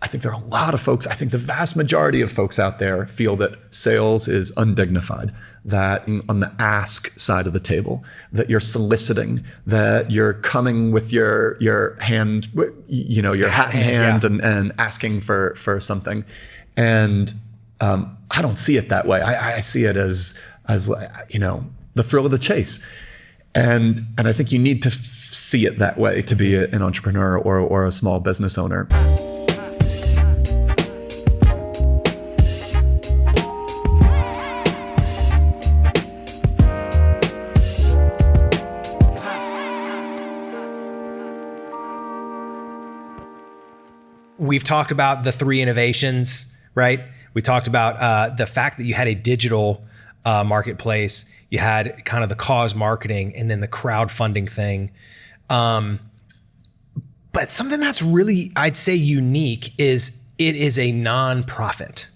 think there are a lot of folks, I think the vast majority of folks out there feel that sales is undignified, that on the ask side of the table, that you're soliciting, that you're coming with your hand, your hat in hand and asking for something. And I don't see it that way. I see it as the thrill of the chase. And I think you need to see it that way to be an entrepreneur or a small business owner. We've talked about the 3 innovations, right? We talked about the fact that you had a digital marketplace, you had kind of the cause marketing, and then the crowdfunding thing. But something that's really, I'd say, unique is it is a nonprofit.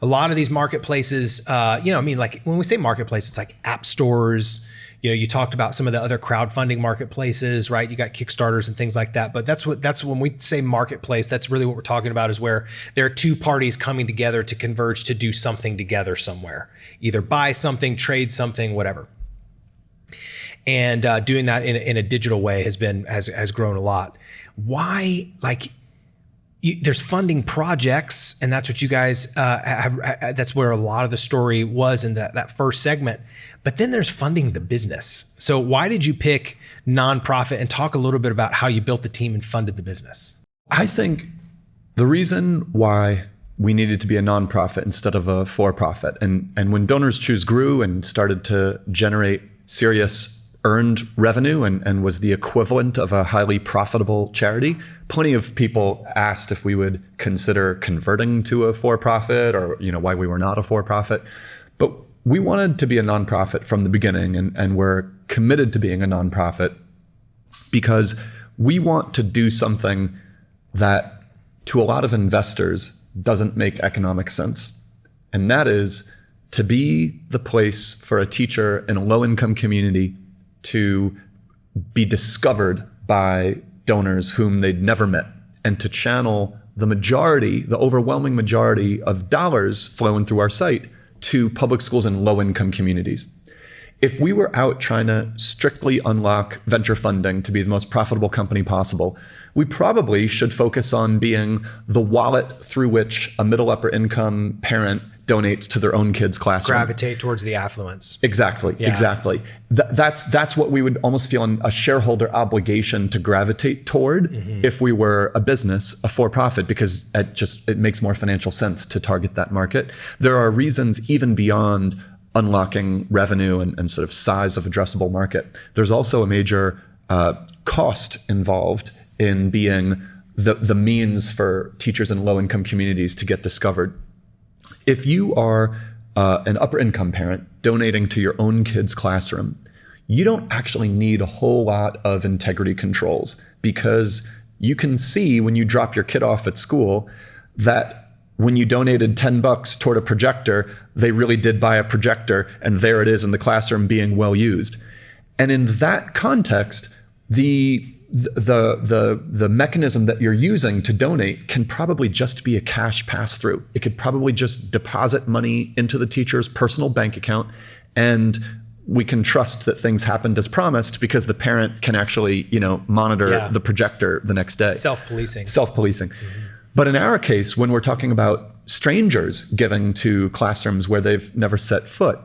A lot of these marketplaces, like when we say marketplace, it's like app stores. You talked about some of the other crowdfunding marketplaces, right? You got Kickstarters and things like that. But that's when we say marketplace, that's really what we're talking about, is where there are 2 parties coming together to converge to do something together somewhere, either buy something, trade something, whatever. And doing that in a digital way has grown a lot. Why? There's funding projects, and that's what you guys have. That's where a lot of the story was in that first segment. But then there's funding the business. So why did you pick nonprofit, and talk a little bit about how you built the team and funded the business? I think the reason why we needed to be a nonprofit instead of a for-profit, and when DonorsChoose grew and started to generate serious earned revenue and was the equivalent of a highly profitable charity, plenty of people asked if we would consider converting to a for-profit, or why we were not a for-profit. But we wanted to be a nonprofit from the beginning, and we're committed to being a nonprofit because we want to do something that to a lot of investors doesn't make economic sense. And that is to be the place for a teacher in a low-income community to be discovered by donors whom they'd never met, and to channel the overwhelming majority of dollars flowing through our site to public schools in low-income communities. If we were out trying to strictly unlock venture funding to be the most profitable company possible, we probably should focus on being the wallet through which a middle upper income parent donates to their own kid's classroom. Gravitate towards the affluence. Exactly. That's what we would almost feel a shareholder obligation to gravitate toward if we were a business, a for-profit, because it makes more financial sense to target that market. There are reasons even beyond unlocking revenue and sort of size of addressable market. There's also a major cost involved in being the means for teachers in low-income communities to get discovered. If you are an upper income parent donating to your own kid's classroom, you don't actually need a whole lot of integrity controls, because you can see when you drop your kid off at school that when you donated $10 toward a projector, they really did buy a projector, and there it is in the classroom being well used. And in that context, the mechanism that you're using to donate can probably just be a cash pass-through. It could probably just deposit money into the teacher's personal bank account, and we can trust that things happened as promised because the parent can actually, monitor the projector the next day. Self-policing. But in our case, when we're talking about strangers giving to classrooms where they've never set foot,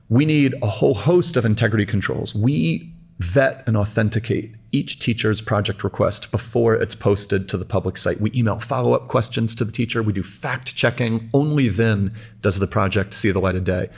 we need a whole host of integrity controls. We vet and authenticate each teacher's project request before it's posted to the public site. We email follow-up questions to the teacher. We do fact checking. Only then does the project see the light of day.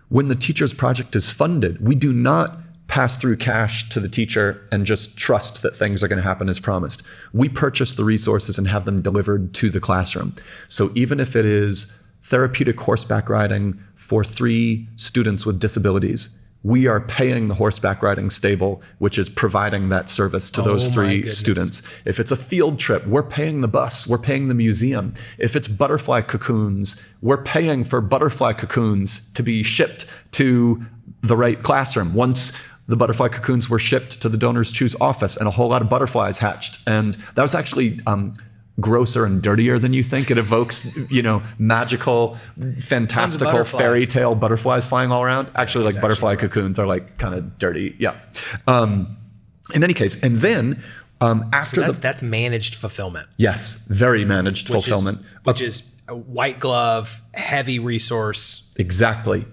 When the teacher's project is funded, we do not pass through cash to the teacher and just trust that things are going to happen as promised. We purchase the resources and have them delivered to the classroom. So even if it is therapeutic horseback riding for 3 students with disabilities, we are paying the horseback riding stable, which is providing that service to those 3 students. If it's a field trip, we're paying the bus, we're paying the museum. If it's butterfly cocoons, we're paying for butterfly cocoons to be shipped to the right classroom. Once the butterfly cocoons were shipped to the DonorsChoose office, and a whole lot of butterflies hatched. And that was actually grosser and dirtier than you think. It evokes, magical, fantastical fairy tale butterflies flying all around. Actually, like butterfly cocoons are like kind of dirty. Yeah. In any case, and then after that's managed fulfillment. Yes, very managed fulfillment. Which is a white glove, heavy resource. Exactly.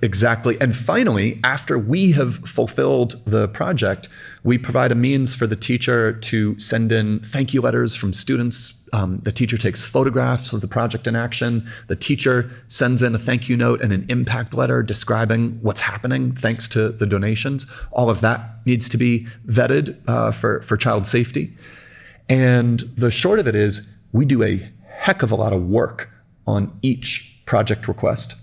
And finally, after we have fulfilled the project, we provide a means for the teacher to send in thank you letters from students. The teacher takes photographs of the project in action. The teacher sends in a thank you note and an impact letter describing what's happening thanks to the donations. All of that needs to be vetted for child safety. And the short of it is we do a heck of a lot of work on each project request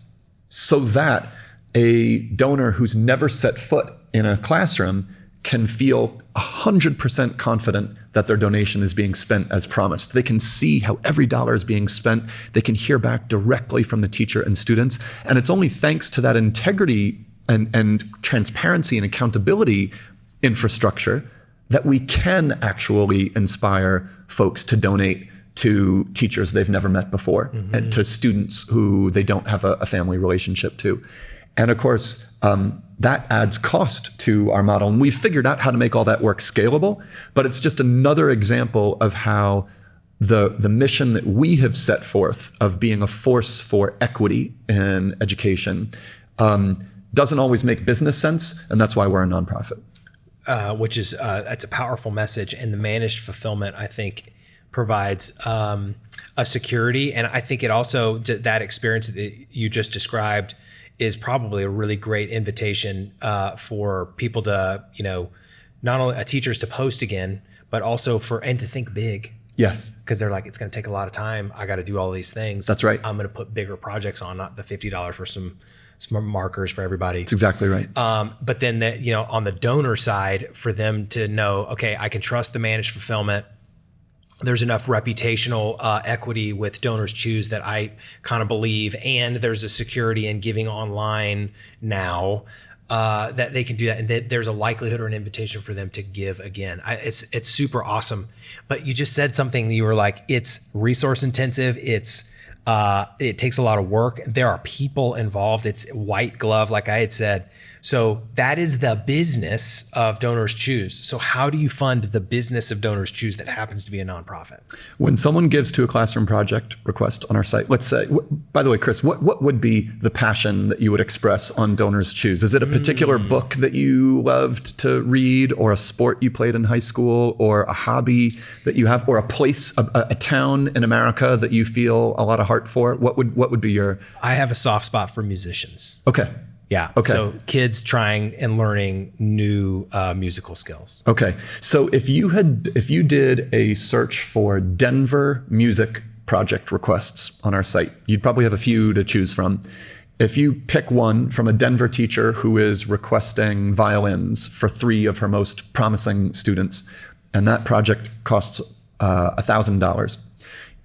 so that a donor who's never set foot in a classroom can feel 100% confident that their donation is being spent as promised. They can see how every dollar is being spent. They can hear back directly from the teacher and students. And it's only thanks to that integrity and transparency and accountability infrastructure that we can actually inspire folks to donate to teachers they've never met before, and to students who they don't have a family relationship to. And of course, that adds cost to our model. And we've figured out how to make all that work scalable, but it's just another example of how the mission that we have set forth of being a force for equity in education doesn't always make business sense, and that's why we're a nonprofit. Which is, that's a powerful message. And the managed fulfillment, I think, provides a security. And I think it also, that experience that you just described is probably a really great invitation for people to, not only teachers to post again, but also and to think big. Yes. Because they're like, it's going to take a lot of time. I got to do all these things. That's right. I'm going to put bigger projects on, not the $50 for some markers for everybody. That's exactly right. But then on the donor side, for them to know, okay, I can trust the managed fulfillment. There's enough reputational equity with DonorsChoose that I kind of believe, and there's a security in giving online now that they can do that, and that there's a likelihood or an invitation for them to give again. It's super awesome. But you just said something. You were like, it's resource intensive. It takes a lot of work. There are people involved. It's white glove, like I had said. So that is the business of DonorsChoose. So how do you fund the business of DonorsChoose that happens to be a nonprofit? When someone gives to a classroom project request on our site, let's say, by the way, Chris, what would be the passion that you would express on DonorsChoose? Is it a particular book that you loved to read, or a sport you played in high school, or a hobby that you have, or a place, a town in America that you feel a lot of heart for? What would be your... I have a soft spot for musicians. Okay. Yeah. Okay. So kids trying and learning new musical skills. Okay. So if you did a search for Denver music project requests on our site, you'd probably have a few to choose from. If you pick one from a Denver teacher who is requesting violins for 3 of her most promising students, and that project costs $1,000,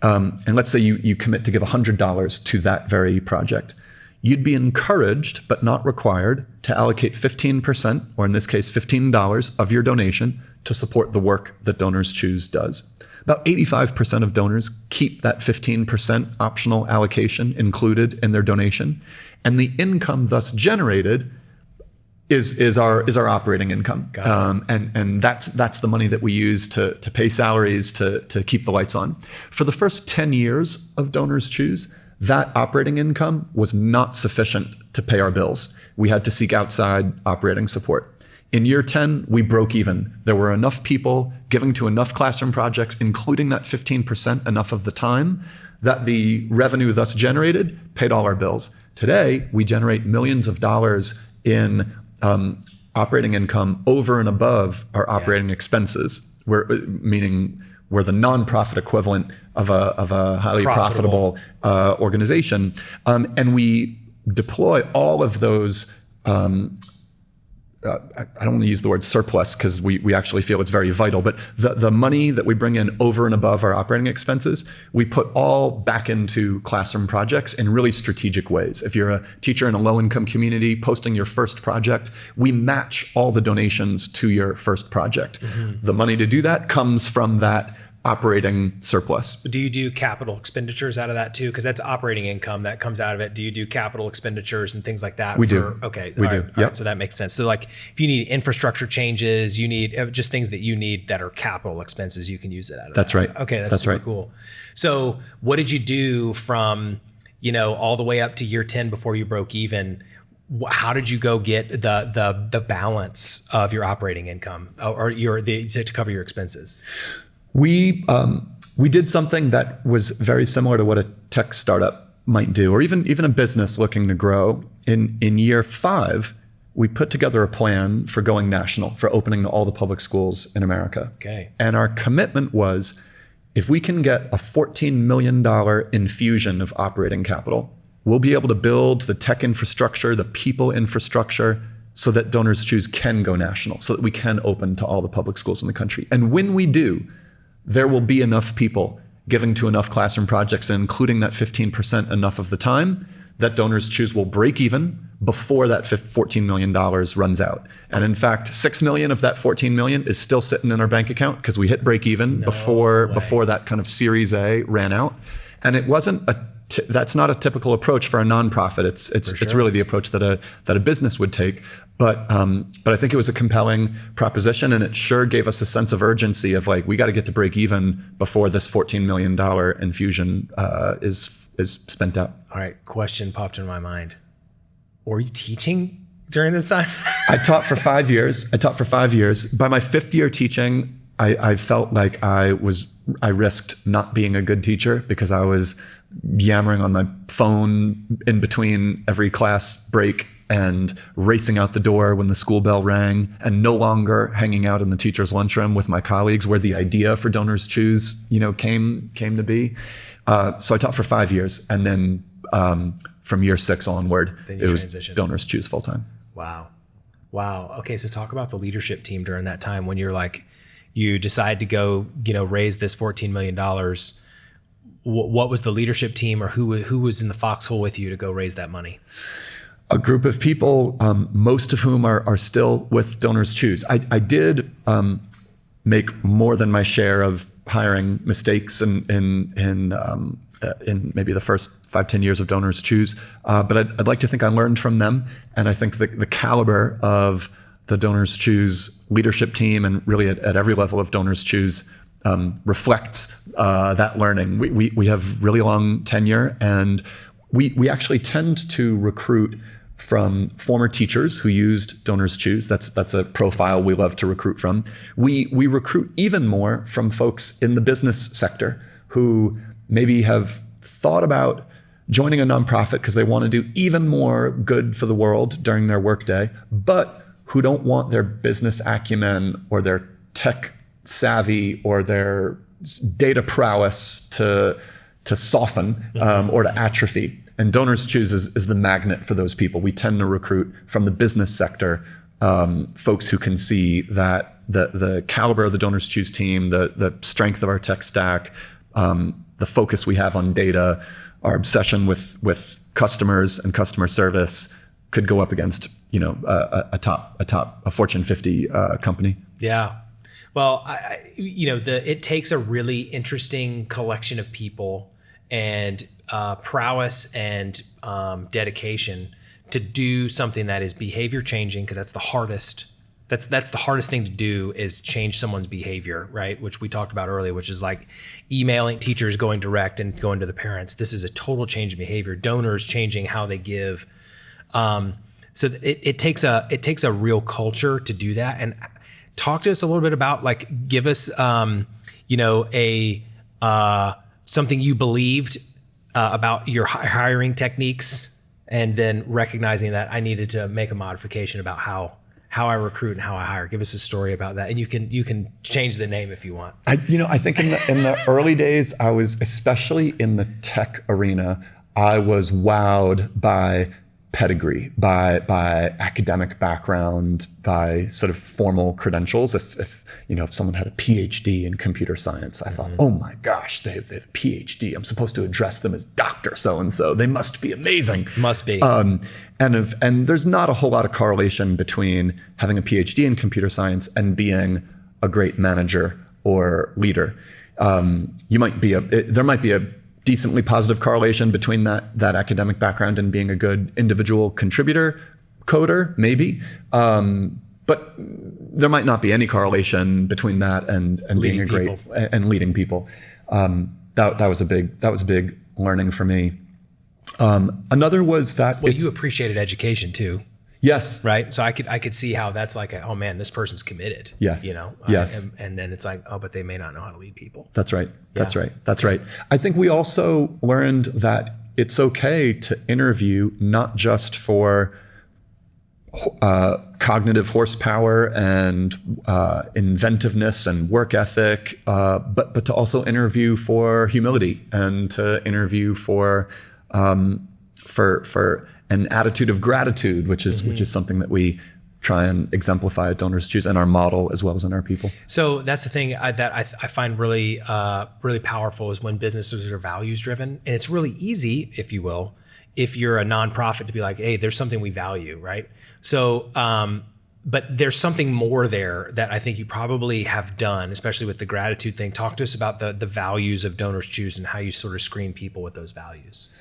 and let's say you commit to give $100 to that very project, you'd be encouraged, but not required, to allocate 15%, or in this case, $15 of your donation to support the work that DonorsChoose does. About 85% of donors keep that 15% optional allocation included in their donation, and the income thus generated is our operating income. And that's the money that we use to pay salaries, to keep the lights on. For the first 10 years of DonorsChoose, that operating income was not sufficient to pay our bills. We had to seek outside operating support. In year 10, we broke even. There were enough people giving to enough classroom projects, including that 15% enough of the time, that the revenue thus generated paid all our bills. Today, we generate millions of dollars in operating income over and above our operating expenses, meaning we're the nonprofit equivalent of a highly profitable organization. And we deploy all of those, I don't want to use the word surplus because we actually feel it's very vital, but the money that we bring in over and above our operating expenses, we put all back into classroom projects in really strategic ways. If you're a teacher in a low-income community posting your first project, we match all the donations to your first project. The money to do that comes from that operating surplus. Do you do capital expenditures out of that too? Because that's operating income that comes out of it. Do you do capital expenditures and things like that? We do. Okay. We all do. Right, all right, so that makes sense. So like if you need infrastructure changes, you need just things that you need that are capital expenses, you can use it out of That's that. right. Okay. That's super cool. So what did you do from, all the way up to year 10 before you broke even? How did you go get the balance of your operating income or to cover your expenses? We did something that was very similar to what a tech startup might do, or even a business looking to grow. In year 5, we put together a plan for going national, for opening to all the public schools in America. Okay. And our commitment was, if we can get a $14 million infusion of operating capital, we'll be able to build the tech infrastructure, the people infrastructure, so that DonorsChoose can go national, so that we can open to all the public schools in the country. And when we do, there will be enough people giving to enough classroom projects, and including that 15% enough of the time, that DonorsChoose will break even before that $14 million runs out. And in fact, $6 million of that $14 million is still sitting in our bank account because we hit break even before that kind of Series A ran out. And it wasn't that's not a typical approach for a nonprofit. It's really the approach that a business would take. But I think it was a compelling proposition, and it sure gave us a sense of urgency of like, we got to get to break even before this $14 million infusion is spent out. All right, question popped in my mind. Were you teaching during this time? I taught for 5 years. By my 5th year teaching, I felt like I risked not being a good teacher because I was yammering on my phone in between every class break and racing out the door when the school bell rang, and no longer hanging out in the teacher's lunchroom with my colleagues where the idea for DonorsChoose, came to be. So I taught for 5 years, and then from year 6 onward, it was DonorsChoose full time. Wow. Okay, so talk about the leadership team during that time when you decide to go, raise this $14 million. What was the leadership team, or who was in the foxhole with you to go raise that money? A group of people, most of whom are still with DonorsChoose. I did make more than my share of hiring mistakes in maybe the first 5-10 years of DonorsChoose, but I'd like to think I learned from them, and I think the caliber of the DonorsChoose leadership team, and really at every level of DonorsChoose, reflects that learning. We have really long tenure, and we actually tend to recruit from former teachers who used DonorsChoose. That's a profile we love to recruit from. We recruit even more from folks in the business sector who maybe have thought about joining a nonprofit because they want to do even more good for the world during their workday, but who don't want their business acumen or their tech savvy or their data prowess to soften or to atrophy. And DonorsChoose is the magnet for those people. We tend to recruit from the business sector folks who can see that the caliber of the DonorsChoose team, the strength of our tech stack, the focus we have on data, our obsession with customers and customer service could go up against a Fortune 50 company. Yeah. Well, it takes a really interesting collection of people and prowess and dedication to do something that is behavior changing, because that's the hardest. That's the hardest thing to do, is change someone's behavior, right? Which we talked about earlier, which is like emailing teachers, going direct and going to the parents. This is a total change in behavior. Donors changing how they give. So it takes a real culture to do that. And talk to us a little bit about, like, give us something you believed about your hiring techniques, and then recognizing that I needed to make a modification about how I recruit and how I hire. Give us a story about that, and you can change the name if you want. I think in the early days, I was, especially in the tech arena, I was wowed by pedigree, by academic background, by sort of formal credentials. If someone had a PhD in computer science, I thought, oh my gosh, they have a PhD. I'm supposed to address them as Dr. So-and-so. They must be amazing. Must be. And there's not a whole lot of correlation between having a PhD in computer science and being a great manager or leader. there might be a decently positive correlation between that academic background and being a good individual contributor, coder, maybe. But there might not be any correlation between that and being a great and leading people. That was a big learning for me. Another was that you appreciated education too. Yes. Right. So I could see how that's like, oh man, this person's committed. Yes. Yes. And then it's like, oh, but they may not know how to lead people. That's right. That's right. That's right. I think we also learned that it's okay to interview not just for cognitive horsepower and inventiveness and work ethic, but to also interview for humility and to interview for an attitude of gratitude, which is something that we try and exemplify at DonorsChoose and our model as well as in our people. So that's the thing that I find really powerful is when businesses are values driven, and it's really easy, if you will, if you're a nonprofit to be like, hey, there's something we value, right? So, but there's something more there that I think you probably have done, especially with the gratitude thing. Talk to us about the values of DonorsChoose and how you sort of screen people with those values.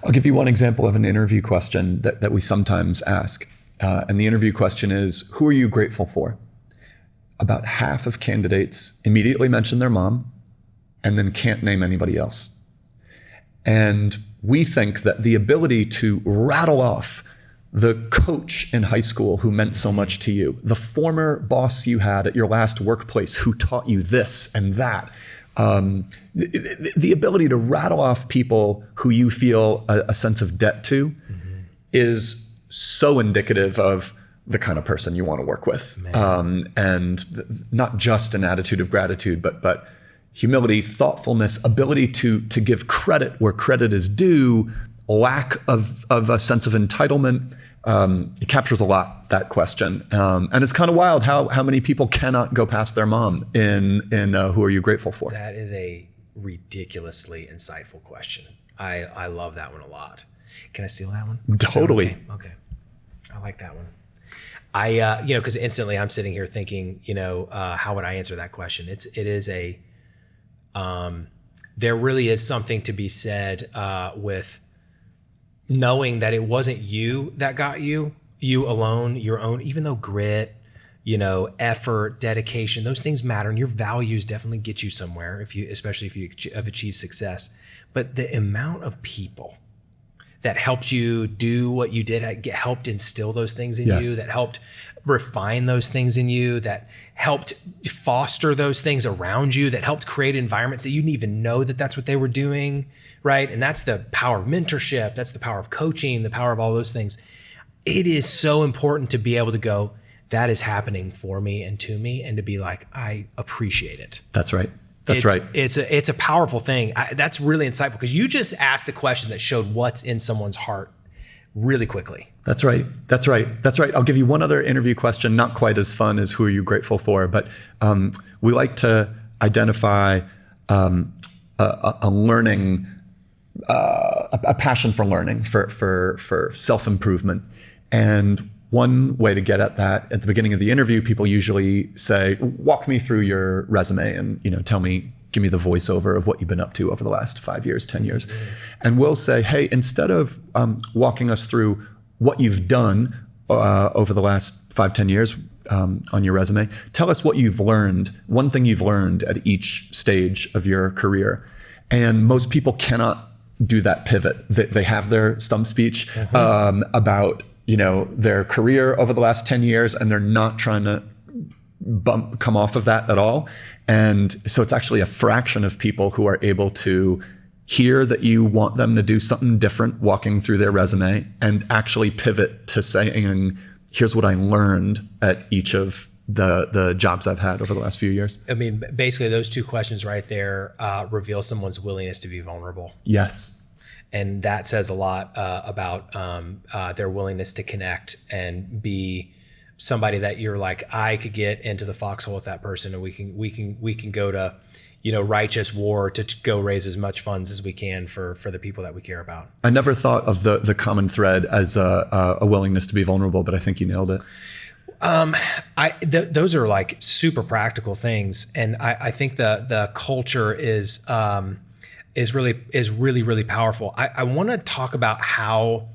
I'll give you one example of an interview question that we sometimes ask. And the interview question is, who are you grateful for? About half of candidates immediately mention their mom and then can't name anybody else. And we think that the ability to rattle off the coach in high school who meant so much to you, the former boss you had at your last workplace who taught you this and that, the ability to rattle off people who you feel a sense of debt to is so indicative of the kind of person you want to work with. And not just an attitude of gratitude, but humility, thoughtfulness, ability to give credit where credit is due, lack of a sense of entitlement. It captures a lot, that question. And it's kind of wild how many people cannot go past their mom in who are you grateful for? That is a ridiculously insightful question. I love that one a lot. Can I steal that one? Totally. Okay. I like that one. I because instantly I'm sitting here thinking, how would I answer that question? There really is something to be said with knowing that it wasn't you that got you alone, your own, even though grit, effort, dedication, those things matter, and your values definitely get you somewhere, especially if you have achieved success. But the amount of people that helped you do what you did, helped instill those things in you, that helped refine those things in you, that helped foster those things around you, that helped create environments that you didn't even know that that's what they were doing, right? And that's the power of mentorship. That's the power of coaching, the power of all those things. It is so important to be able to go, that is happening for me and to me, and to be like, I appreciate it. That's right. That's right. It's a powerful thing. That's really insightful, because you just asked a question that showed what's in someone's heart really quickly. That's right. I'll give you one other interview question, not quite as fun as who are you grateful for, but we like to identify a learning, a passion for learning, for self-improvement. And one way to get at that, at the beginning of the interview, people usually say, walk me through your resume and, give me the voiceover of what you've been up to over the last 5 years, 10 years. And we'll say, hey, instead of walking us through what you've done over the last 5, 10 years on your resume, tell us what you've learned, one thing you've learned at each stage of your career. And most people cannot do that pivot. They have their stump speech about their career over the last 10 years, and they're not trying to come off of that at all. And so it's actually a fraction of people who are able to hear that you want them to do something different walking through their resume and actually pivot to saying, here's what I learned at each of the jobs I've had over the last few years. I mean, basically those two questions right there reveal someone's willingness to be vulnerable. Yes. And that says a lot about their willingness to connect and be somebody that you're like, I could get into the foxhole with that person, and we can go to, righteous war to go raise as much funds as we can for the people that we care about. I never thought of the common thread as a willingness to be vulnerable, but I think you nailed it. Those are like super practical things, and I think the culture is really powerful. I want to talk about how,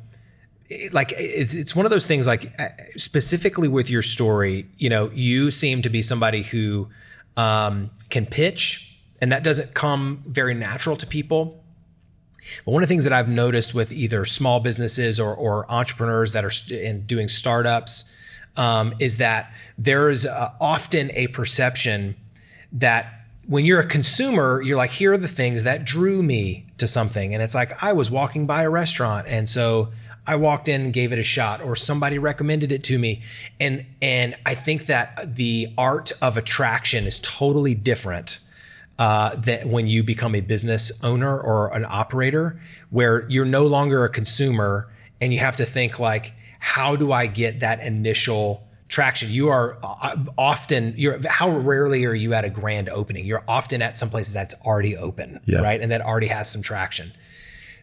like, it's one of those things, like, specifically with your story, you seem to be somebody who can pitch, and that doesn't come very natural to people. But one of the things that I've noticed with either small businesses or entrepreneurs that are doing startups is that there's often a perception that when you're a consumer, you're like, here are the things that drew me to something. And it's like, I was walking by a restaurant, and so I walked in and gave it a shot, or somebody recommended it to me. And I think that the art of attraction is totally different than when you become a business owner or an operator, where you're no longer a consumer and you have to think like, how do I get that initial traction? You are often, how rarely are you at a grand opening? You're often at some places that's already open, yes, right? And that already has some traction.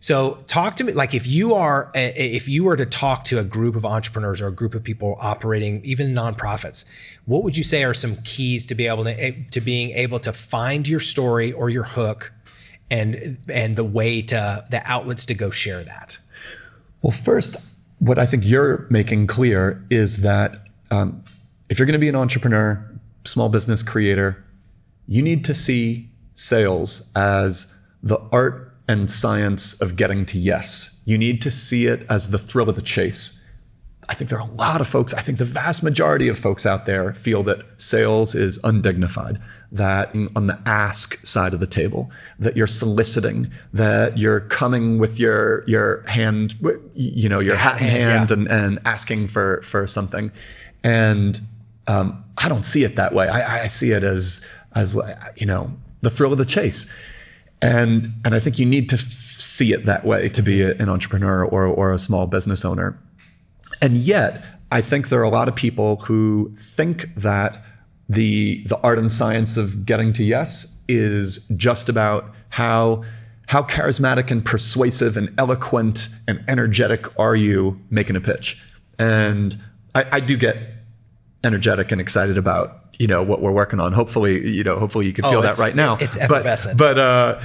So talk to me, like, if you were to talk to a group of entrepreneurs or a group of people operating even nonprofits, what would you say are some keys to being able to find your story or your hook, and the outlets to go share that? Well, first, what I think you're making clear is that if you're going to be an entrepreneur, small business creator, you need to see sales as the art and science of getting to yes. You need to see it as the thrill of the chase. I think there are a lot of folks, I think the vast majority of folks out there feel that sales is undignified, that on the ask side of the table, that you're soliciting, that you're coming with your hand, your hat in hand, yeah, and asking for something. And I don't see it that way. I see it as the thrill of the chase. And I think you need to see it that way to be an entrepreneur or a small business owner. And yet, I think there are a lot of people who think that the art and science of getting to yes is just about how charismatic and persuasive and eloquent and energetic are you making a pitch. And I do get energetic and excited about what we're working on. Hopefully you can feel that right now. It's effervescent. But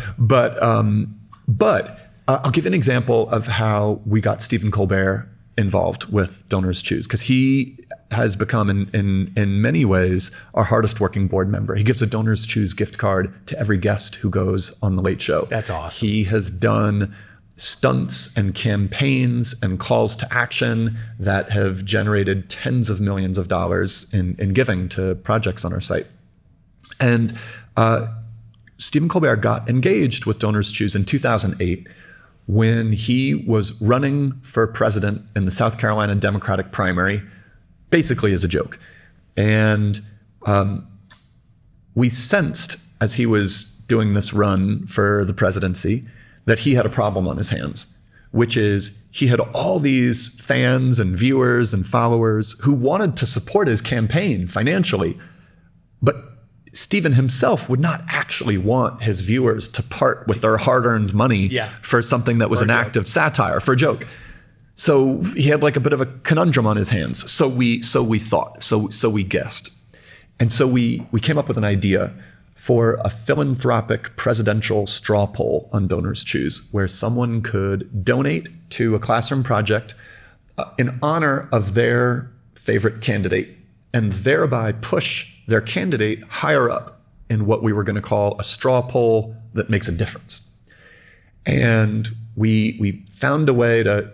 I'll give an example of how we got Stephen Colbert involved with DonorsChoose, because he has become in many ways our hardest working board member. He gives a DonorsChoose gift card to every guest who goes on the Late Show. That's awesome. He has done stunts and campaigns and calls to action that have generated tens of millions of dollars in giving to projects on our site. And Stephen Colbert got engaged with DonorsChoose in 2008 when he was running for president in the South Carolina Democratic primary, basically as a joke. And we sensed, as he was doing this run for the presidency, that he had a problem on his hands, which is he had all these fans and viewers and followers who wanted to support his campaign financially, but Stephen himself would not actually want his viewers to part with their hard-earned money, yeah, for something that was an act of satire, for a joke. So he had like a bit of a conundrum on his hands. So we guessed. And so we came up with an idea for a philanthropic presidential straw poll on DonorsChoose, where someone could donate to a classroom project in honor of their favorite candidate, and thereby push their candidate higher up in what we were going to call a straw poll that makes a difference. And we found a way to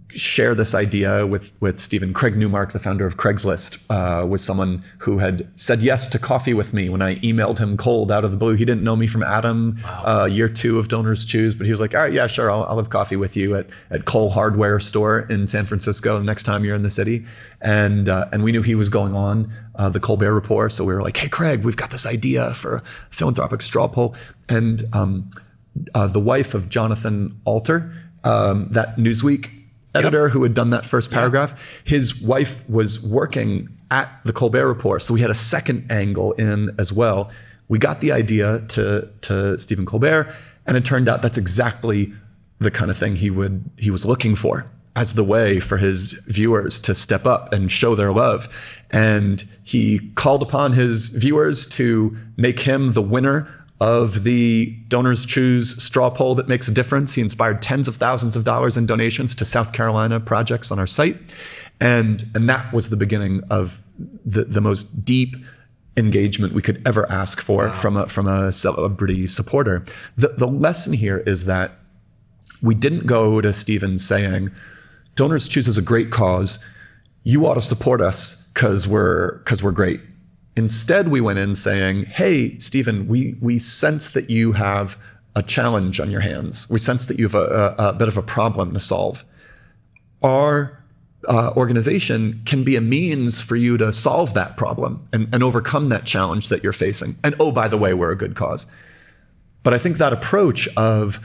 share this idea with Stephen. Craig Newmark, the founder of Craigslist, was someone who had said yes to coffee with me when I emailed him cold out of the blue. He didn't know me from Adam. Wow. Year 2 of DonorsChoose, but he was like, all right, yeah, sure, I'll have coffee with you at Cole Hardware store in San Francisco the next time you're in the city. And we knew he was going on the Colbert Report, so we were like, hey, Craig, we've got this idea for a philanthropic straw poll. And the wife of Jonathan Alter, that Newsweek editor, yep, who had done that first paragraph, yeah, his wife was working at the Colbert Report. So we had a second angle in as well. We got the idea to Stephen Colbert, and it turned out that's exactly the kind of thing he was looking for. as the way for his viewers to step up and show their love. And he called upon his viewers to make him the winner of the DonorsChoose straw poll that makes a difference. He inspired tens of thousands of dollars in donations to South Carolina projects on our site. And that was the beginning of the most deep engagement we could ever ask for from a celebrity supporter. The lesson here is that we didn't go to Stephen saying, DonorsChoose is a great cause. You ought to support us because we're great. Instead, we went in saying, hey, Stephen, we sense that you have a challenge on your hands. We sense that you have a bit of a problem to solve. Our organization can be a means for you to solve that problem and overcome that challenge that you're facing. And oh, by the way, we're a good cause. But I think that approach of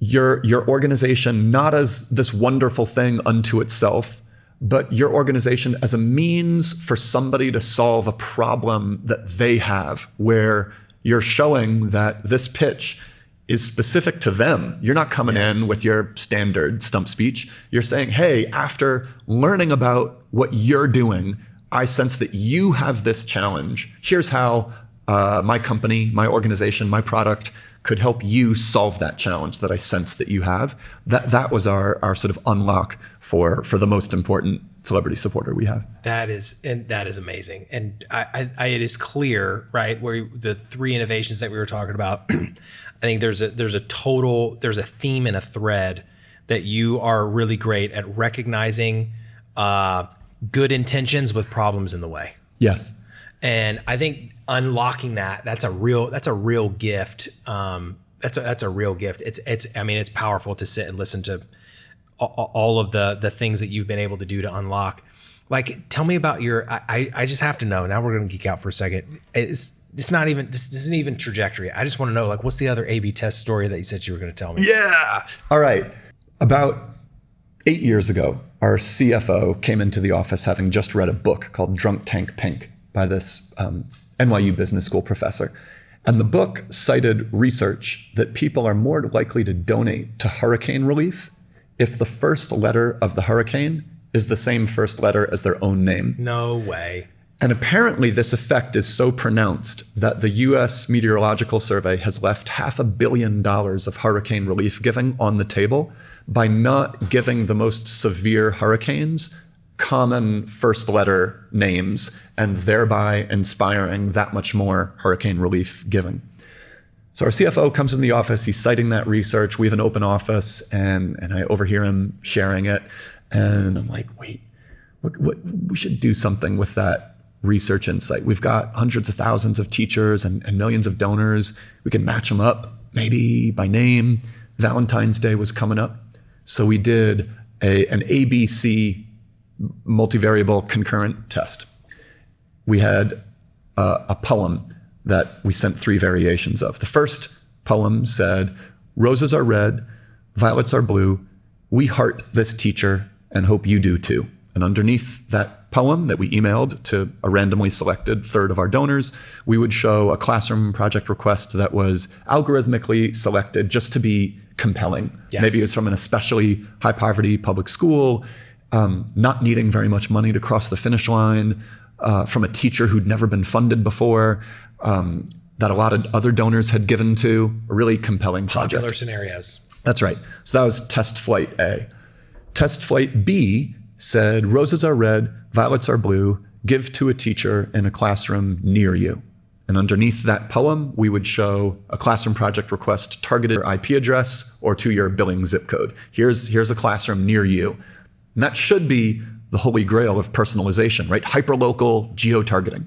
your organization not as this wonderful thing unto itself, but your organization as a means for somebody to solve a problem that they have, where you're showing that this pitch is specific to them. You're not coming in with your standard stump speech. You're saying, hey, after learning about what you're doing, I sense that you have this challenge. Here's how my company, my organization, my product could help you solve that challenge that I sense that you have. That was our sort of unlock for the most important celebrity supporter we have. That is amazing. And it is clear, right, where the three innovations that we were talking about, I think there's a theme and a thread that you are really great at recognizing good intentions with problems in the way. Yes. And I think unlocking that's a real gift. That's a real gift. It's powerful to sit and listen to all of the things that you've been able to do to unlock. Like, tell me about I just have to know. Now we're going to geek out for a second. This isn't even trajectory. I just want to know, like, what's the other A/B test story that you said you were going to tell me? Yeah. All right. About 8 years ago, our CFO came into the office having just read a book called Drunk Tank Pink by this NYU Business School professor. And the book cited research that people are more likely to donate to hurricane relief if the first letter of the hurricane is the same first letter as their own name. No way. And apparently this effect is so pronounced that the US Meteorological Survey has left $500 million of hurricane relief giving on the table by not giving the most severe hurricanes common first letter names, and thereby inspiring that much more hurricane relief giving. So our CFO comes in the office, he's citing that research. We have an open office, and I overhear him sharing it. And I'm like, wait, we should do something with that research insight. We've got hundreds of thousands of teachers and millions of donors. We can match them up, maybe by name. Valentine's Day was coming up. So we did an ABC multivariable concurrent test. We had a poem that we sent 3 variations of. The first poem said, "Roses are red, violets are blue. We heart this teacher and hope you do too." And underneath that poem that we emailed to a randomly selected third of our donors, we would show a classroom project request that was algorithmically selected just to be compelling. Yeah. Maybe it was from an especially high poverty public school, not needing very much money to cross the finish line, from a teacher who'd never been funded before, that a lot of other donors had given to. A really compelling project. Popular scenarios. That's right. So that was test flight A. Test flight B said, "Roses are red, violets are blue. Give to a teacher in a classroom near you." And underneath that poem, we would show a classroom project request targeted to your IP address or to your billing zip code. Here's a classroom near you. And that should be the holy grail of personalization, right? Hyperlocal geo-targeting.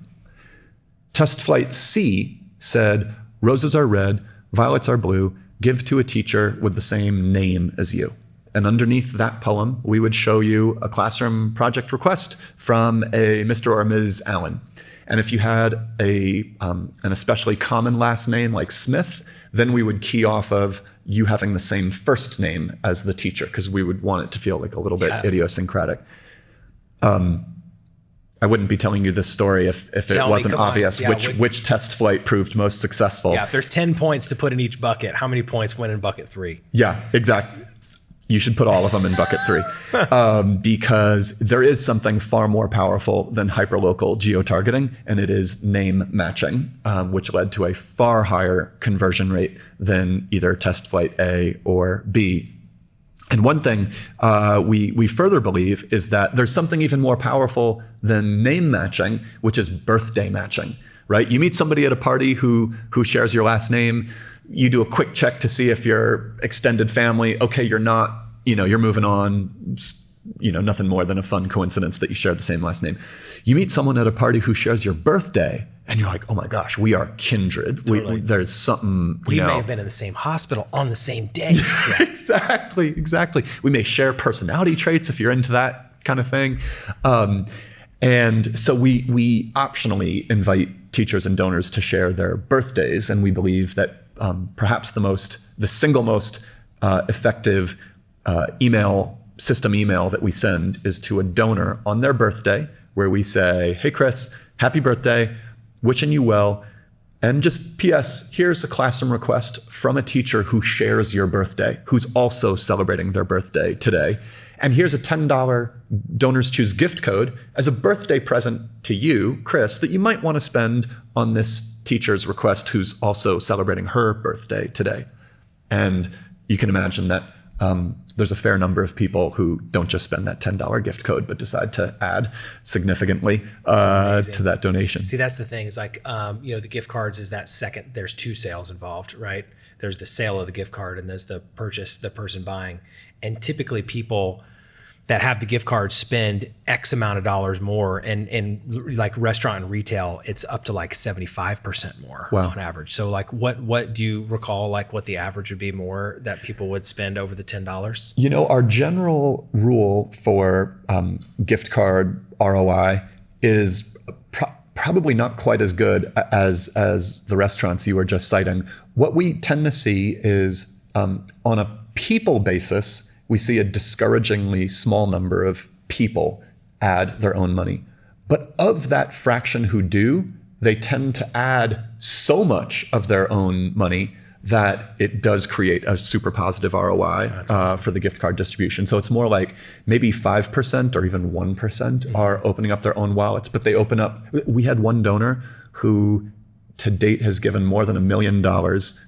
Test flight C said, "Roses are red, violets are blue. Give to a teacher with the same name as you." And underneath that poem, we would show you a classroom project request from a Mr. or Ms. Allen. And if you had an especially common last name like Smith, then we would key off of you having the same first name as the teacher, because we would want it to feel like a little bit idiosyncratic. I wouldn't be telling you this story if it wasn't obvious which test flight proved most successful. Yeah, if there's 10 points to put in each bucket, how many points went in bucket 3? Yeah, exactly. You should put all of them in bucket 3 because there is something far more powerful than hyperlocal geotargeting, and it is name matching, which led to a far higher conversion rate than either test flight A or B. And one thing we further believe is that there's something even more powerful than name matching, which is birthday matching, right? You meet somebody at a party who shares your last name. You do a quick check to see if you're extended family. Okay, you're not, you're moving on, nothing more than a fun coincidence that you share the same last name. You meet someone at a party who shares your birthday, and you're like, oh my gosh, we are kindred. Totally. There's something, we may have been in the same hospital on the same day. Yeah. Exactly. We may share personality traits if you're into that kind of thing. And so we optionally invite teachers and donors to share their birthdays, and we believe that perhaps the single most effective system email that we send is to a donor on their birthday, where we say, hey, Chris, happy birthday, wishing you well. And just P.S., here's a classroom request from a teacher who shares your birthday, who's also celebrating their birthday today. And here's a $10 DonorsChoose gift code as a birthday present to you, Chris, that you might want to spend on this teacher's request who's also celebrating her birthday today. And you can imagine that there's a fair number of people who don't just spend that $10 gift code, but decide to add significantly to that donation. See, that's the thing. It's like, the gift cards is that second. There's 2 sales involved, right? There's the sale of the gift card, and there's the purchase, the person buying. And typically people that have the gift card spend X amount of dollars more, and like restaurant and retail, it's up to like 75% more on average. So like what do you recall, like what the average would be more that people would spend over the $10? Our general rule for gift card ROI is probably not quite as good as the restaurants you were just citing. What we tend to see is on a people basis, we see a discouragingly small number of people add their own money. But of that fraction who do, they tend to add so much of their own money that it does create a super positive ROI for the gift card distribution. So it's more like maybe 5% or even 1% are opening up their own wallets, but they open up. We had one donor who to date has given more than $1 million,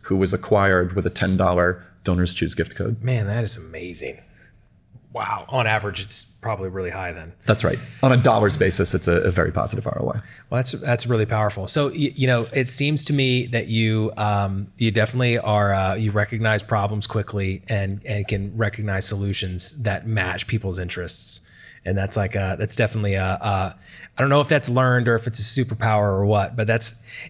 who was acquired with a $10 DonorsChoose gift code. Man, that is amazing. Wow. On average, it's probably really high then. That's right. On a dollars basis, it's a very positive ROI. Well, that's really powerful. So, it seems to me that you definitely are, you recognize problems quickly and can recognize solutions that match people's interests. And that's that's definitely I don't know if that's learned or if it's a superpower or what, but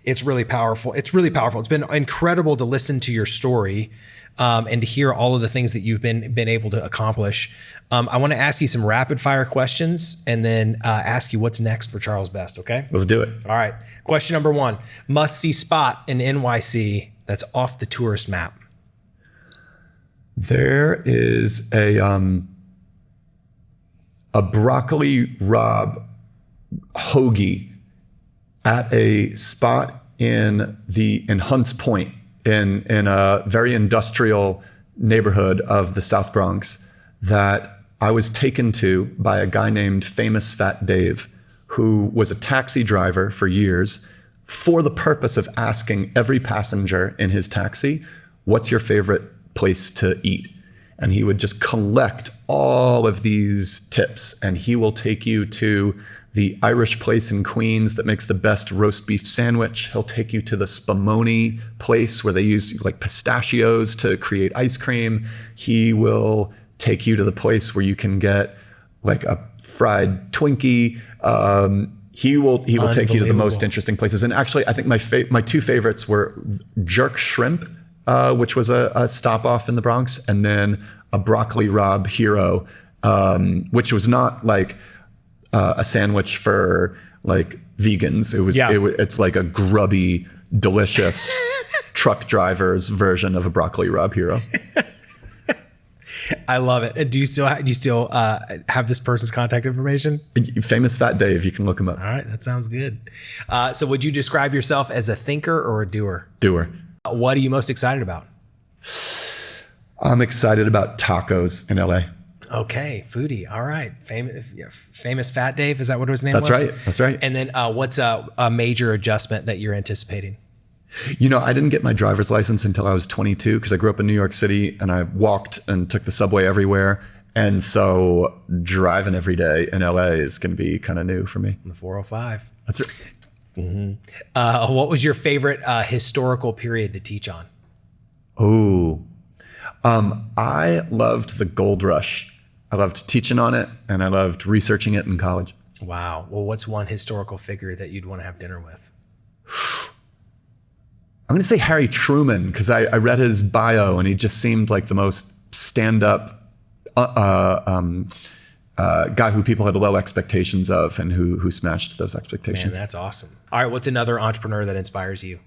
it's really powerful. It's really powerful. It's been incredible to listen to your story. And to hear all of the things that you've been able to accomplish. I want to ask you some rapid fire questions and then ask you what's next for Charles Best, okay? Let's do it. All right. Question number 1, must-see spot in NYC that's off the tourist map. There is a broccoli rabe hoagie at a spot in Hunts Point, in a very industrial neighborhood of the South Bronx that I was taken to by a guy named Famous Fat Dave, who was a taxi driver for years for the purpose of asking every passenger in his taxi, what's your favorite place to eat? And he would just collect all of these tips, and he will take you to the Irish place in Queens that makes the best roast beef sandwich. He'll take you to the Spumoni place where they use like pistachios to create ice cream. He will take you to the place where you can get like a fried Twinkie. He will take you to the most interesting places. And actually, I think my 2 favorites were Jerk Shrimp, which was a stop off in the Bronx, and then a broccoli rabe hero, which was not like a sandwich for like vegans. It's like a grubby, delicious truck driver's version of a broccoli rabe hero. I love it. Do you still have this person's contact information? Famous Fat Dave. You can look him up. All right, that sounds good. So, would you describe yourself as a thinker or a doer? Doer. What are you most excited about? I'm excited about tacos in LA. Okay, foodie. All right, famous Fat Dave. Is that what his name was? That's right. That's right. And then what's a major adjustment that you're anticipating? I didn't get my driver's license until I was 22 because I grew up in New York City and I walked and took the subway everywhere. And so driving every day in LA is going to be kind of new for me. The 405. That's it. Mm-hmm. What was your favorite historical period to teach on? I loved the gold rush. I loved teaching on it and I loved researching it in college. Wow. Well, what's one historical figure that you'd want to have dinner with? I'm going to say Harry Truman because I read his bio and he just seemed like the most stand-up guy who people had low expectations of and who smashed those expectations. Man, that's awesome. All right, what's another entrepreneur that inspires you?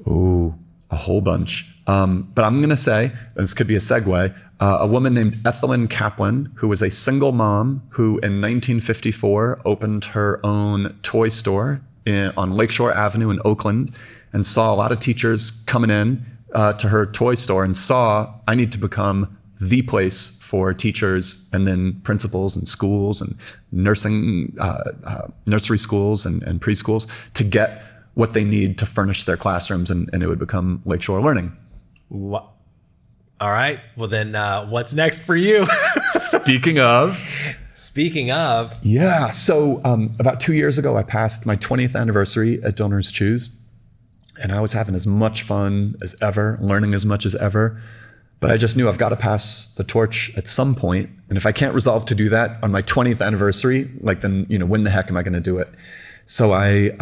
A whole bunch. But I'm going to say, this could be a segue, a woman named Ethelyn Kaplan, who was a single mom who in 1954 opened her own toy store on Lakeshore Avenue in Oakland and saw a lot of teachers coming in to her toy store and saw, I need to become the place for teachers and then principals and schools and nursery schools and preschools to get what they need to furnish their classrooms, and it would become Lakeshore Learning. What? All right. Well, then what's next for you? Speaking of. Yeah. So about 2 years ago, I passed my 20th anniversary at DonorsChoose, and I was having as much fun as ever, learning as much as ever. But I just knew I've got to pass the torch at some point. And if I can't resolve to do that on my 20th anniversary, then, when the heck am I going to do it? So I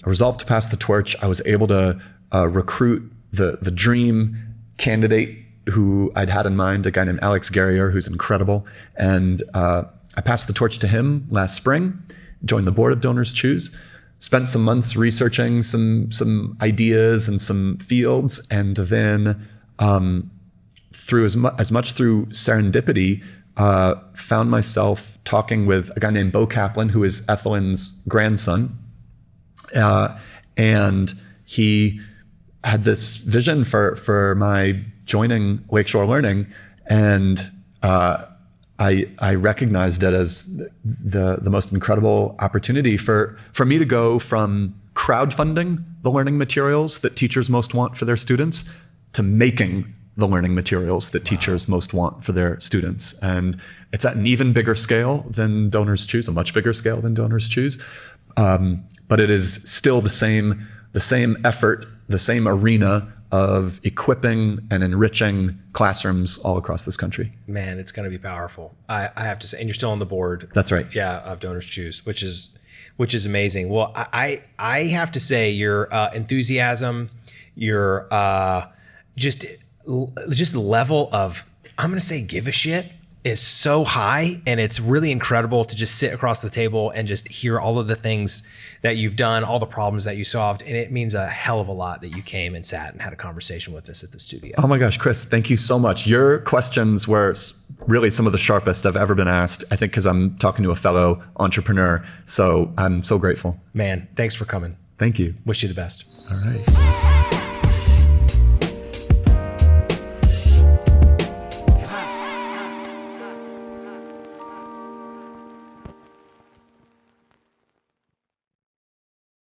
resolved to pass the torch. I was able to recruit the dream candidate who I'd had in mind, a guy named Alex Garrier, who's incredible. And I passed the torch to him last spring, joined the board of DonorsChoose, spent some months researching some ideas and some fields, and then through as much through serendipity, found myself talking with a guy named Bo Kaplan, who is Ethelyn's grandson. And he had this vision for my joining Lakeshore Learning. And I recognized it as the most incredible opportunity for me to go from crowdfunding the learning materials that teachers most want for their students to making the learning materials that teachers most want for their students. And it's at an even bigger scale than DonorsChoose, a much bigger scale than DonorsChoose. But it is still the same effort, the same arena of equipping and enriching classrooms all across this country. Man, it's going to be powerful. I have to say, and you're still on the board. That's right. Yeah, of DonorsChoose, which is amazing. Well, I have to say your enthusiasm, your just level of, I'm going to say, give a shit is so high, and it's really incredible to just sit across the table and just hear all of the things that you've done, all the problems that you solved. And it means a hell of a lot that you came and sat and had a conversation with us at the studio. Oh my gosh, Chris, thank you so much. Your questions were really some of the sharpest I've ever been asked, I think because I'm talking to a fellow entrepreneur. So I'm so grateful. Man, thanks for coming. Thank you. Wish you the best. All right.